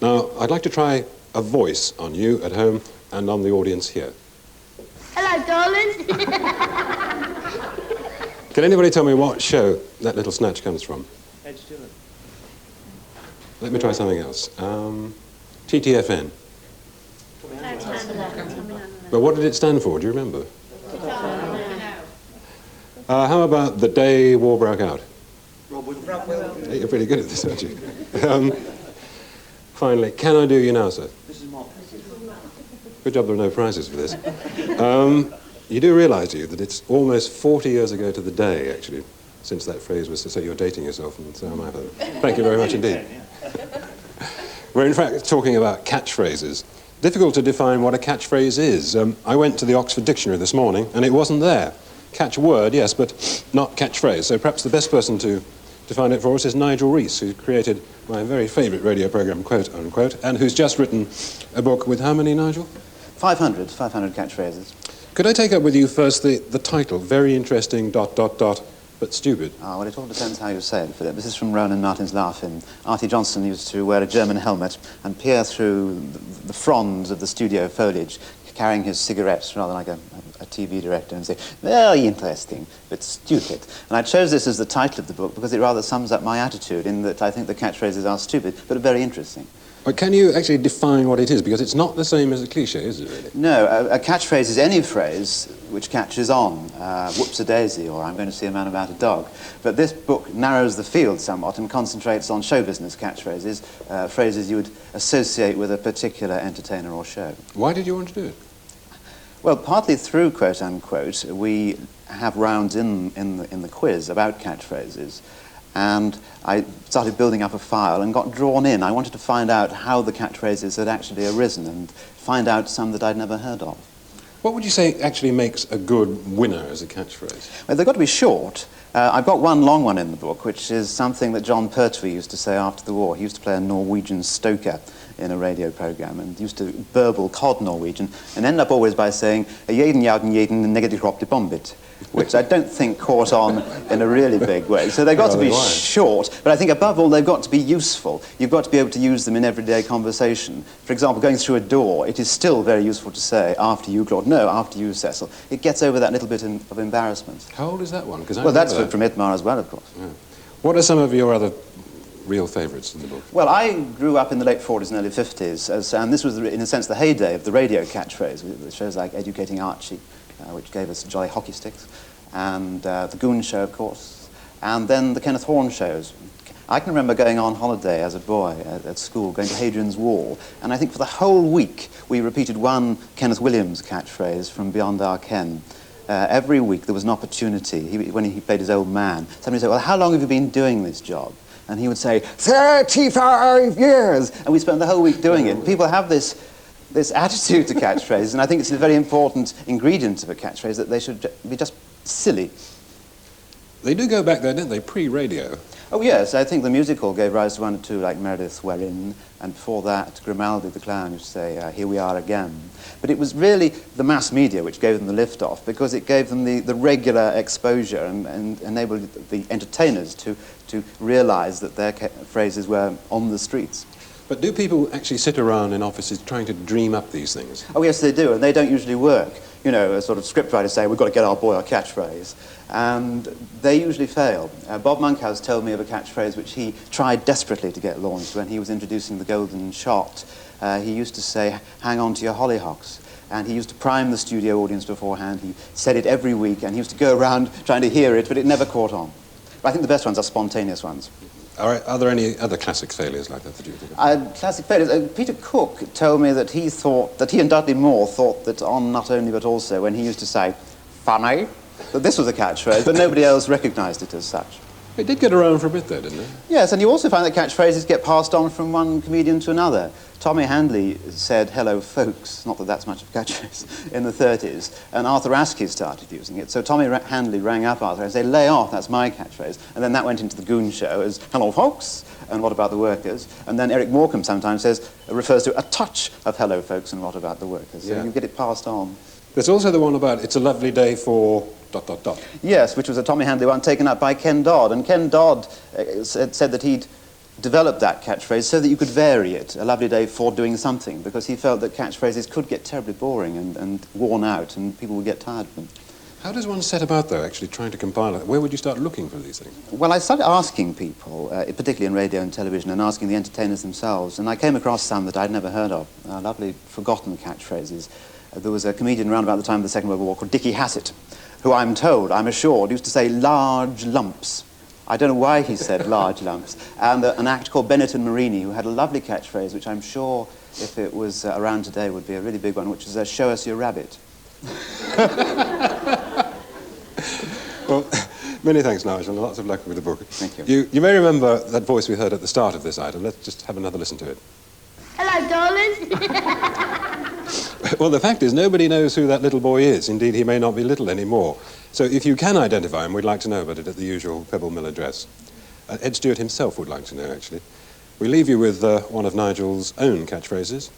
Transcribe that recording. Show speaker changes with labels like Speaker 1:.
Speaker 1: Now, I'd like to try a voice on you at home and on the audience here.
Speaker 2: Hello, darling.
Speaker 1: Can anybody tell me what show that little snatch comes from?
Speaker 3: Ed Stewart.
Speaker 1: Let me try something else. TTFN. But what did it stand for? Do you remember? How about the day war broke out? Hey, you're pretty good at this, aren't you? Finally, can I do you now, sir? Good job there are no prizes for this. You do realise, do you, that it's almost 40 years ago to the day, actually, since that phrase was to say you're dating yourself, and so am I. Thank you very much indeed. We're in fact talking about catchphrases. Difficult to define what a catchphrase is. I went to the Oxford Dictionary this morning, and it wasn't there. Catch word, yes, but not catchphrase. So perhaps the best person to find it for us is Nigel Rees, who created my very favourite radio programme, quote unquote, and who's just written a book with how many, Nigel? 500 catchphrases. Could I take up with you first the title, very interesting, ... but stupid?
Speaker 4: Well, it all depends how you say it, Philip. This is from Rowan Martin's Laugh-In. Artie Johnson used to wear a German helmet and peer through the fronds of the studio foliage, carrying his cigarettes rather like a TV director, and say, very interesting, but stupid. And I chose this as the title of the book because it rather sums up my attitude in that I think the catchphrases are stupid, but very interesting.
Speaker 1: But can you actually define what it is? Because it's not the same as a cliché, is it really?
Speaker 4: No, a catchphrase is any phrase which catches on. Whoops-a-daisy, or I'm going to see a man about a dog. But this book narrows the field somewhat and concentrates on show business catchphrases, phrases you would associate with a particular entertainer or show.
Speaker 1: Why did you want to do it?
Speaker 4: Well, partly through quote-unquote, we have rounds in the quiz about catchphrases. And I started building up a file and got drawn in. I wanted to find out how the catchphrases had actually arisen and find out some that I'd never heard of.
Speaker 1: What would you say actually makes a good winner as a catchphrase?
Speaker 4: Well, they've got to be short. I've got one long one in the book, which is something that John Pertwee used to say after the war. He used to play a Norwegian stoker in a radio programme and used to burble cod Norwegian and end up always by saying, jeden jagen jeden negative de bombit, which I don't think caught on in a really big way. So they've got to be short, but I think above all they've got to be useful. You've got to be able to use them in everyday conversation. For example, going through a door, it is still very useful to say, after you, Claude, no, after you, Cecil. It gets over that little bit of embarrassment.
Speaker 1: How old is that one?
Speaker 4: Well, that's from Itmar as well, of course.
Speaker 1: Yeah. What are some of your other real favourites in the book?
Speaker 4: Well, I grew up in the late 40s and early 50s, and this was, in a sense, the heyday of the radio catchphrase, with shows like Educating Archie, which gave us jolly hockey sticks, and The Goon Show, of course, and then the Kenneth Horne shows. I can remember going on holiday as a boy at school, going to Hadrian's Wall, and I think for the whole week we repeated one Kenneth Williams catchphrase from Beyond Our Ken. Every week there was an opportunity. When he played his old man, somebody would say, well, how long have you been doing this job? And he would say, 35 years! And we spent the whole week doing it. People have this attitude to catchphrases, and I think it's a very important ingredient of a catchphrase that they should be just silly.
Speaker 1: They do go back there, don't they, pre-radio?
Speaker 4: Oh, yes, I think the musical gave rise to one or two, like Meredith Wherein, and before that, Grimaldi the Clown used to say, here we are again. But it was really the mass media which gave them the lift-off, because it gave them the regular exposure and enabled the entertainers to realise that their phrases were on the streets.
Speaker 1: But do people actually sit around in offices trying to dream up these things?
Speaker 4: Oh, yes, they do, and they don't usually work. You know, a sort of scriptwriter say, we've got to get our boy a catchphrase, and they usually fail. Bob Monkhouse told me of a catchphrase which he tried desperately to get launched when he was introducing the Golden Shot. He used to say, hang on to your hollyhocks. And he used to prime the studio audience beforehand. He said it every week, and he used to go around trying to hear it, but it never caught on. But I think the best ones are spontaneous ones.
Speaker 1: Are there any other classic failures like that you think
Speaker 4: of? Classic failures. Peter Cook told me that he thought, that he and Dudley Moore thought that on Not Only But Also, when he used to say, funny, that this was a catchphrase, but nobody else recognised it as such.
Speaker 1: It did get around for a bit though, didn't it?
Speaker 4: Yes, and you also find that catchphrases get passed on from one comedian to another. Tommy Handley said, hello folks, not that that's much of a catchphrase, in the 30s, and Arthur Askey started using it. So Tommy Handley rang up Arthur and said, lay off, that's my catchphrase. And then that went into the Goon Show as, hello folks, and what about the workers? And then Eric Morecambe sometimes refers to a touch of hello folks and what about the workers. So you get it passed on.
Speaker 1: There's also the one about, it's a lovely day for ...
Speaker 4: Yes, which was a Tommy Handley one taken up by Ken Dodd. And Ken Dodd said that he'd developed that catchphrase so that you could vary it, a lovely day for doing something, because he felt that catchphrases could get terribly boring and worn out, and people would get tired of them.
Speaker 1: How does one set about, though, actually trying to compile it? Where would you start looking for these things?
Speaker 4: Well, I started asking people, particularly in radio and television, and asking the entertainers themselves, and I came across some that I'd never heard of, lovely forgotten catchphrases. There was a comedian around about the time of the Second World War called Dickie Hassett, who I'm assured, used to say large lumps. I don't know why he said large lumps. And an actor called Benetton Marini, who had a lovely catchphrase, which I'm sure, if it was around today, would be a really big one, which is, show us your rabbit.
Speaker 1: Well, many thanks, Nigel, and lots of luck with the book.
Speaker 4: Thank you.
Speaker 1: You may remember that voice we heard at the start of this item. Let's just have another listen to it.
Speaker 2: Hello, darling.
Speaker 1: Well, the fact is, nobody knows who that little boy is. Indeed, he may not be little anymore. So if you can identify him, we'd like to know about it at the usual Pebble Mill address. Ed Stewart himself would like to know, actually. We leave you with one of Nigel's own catchphrases.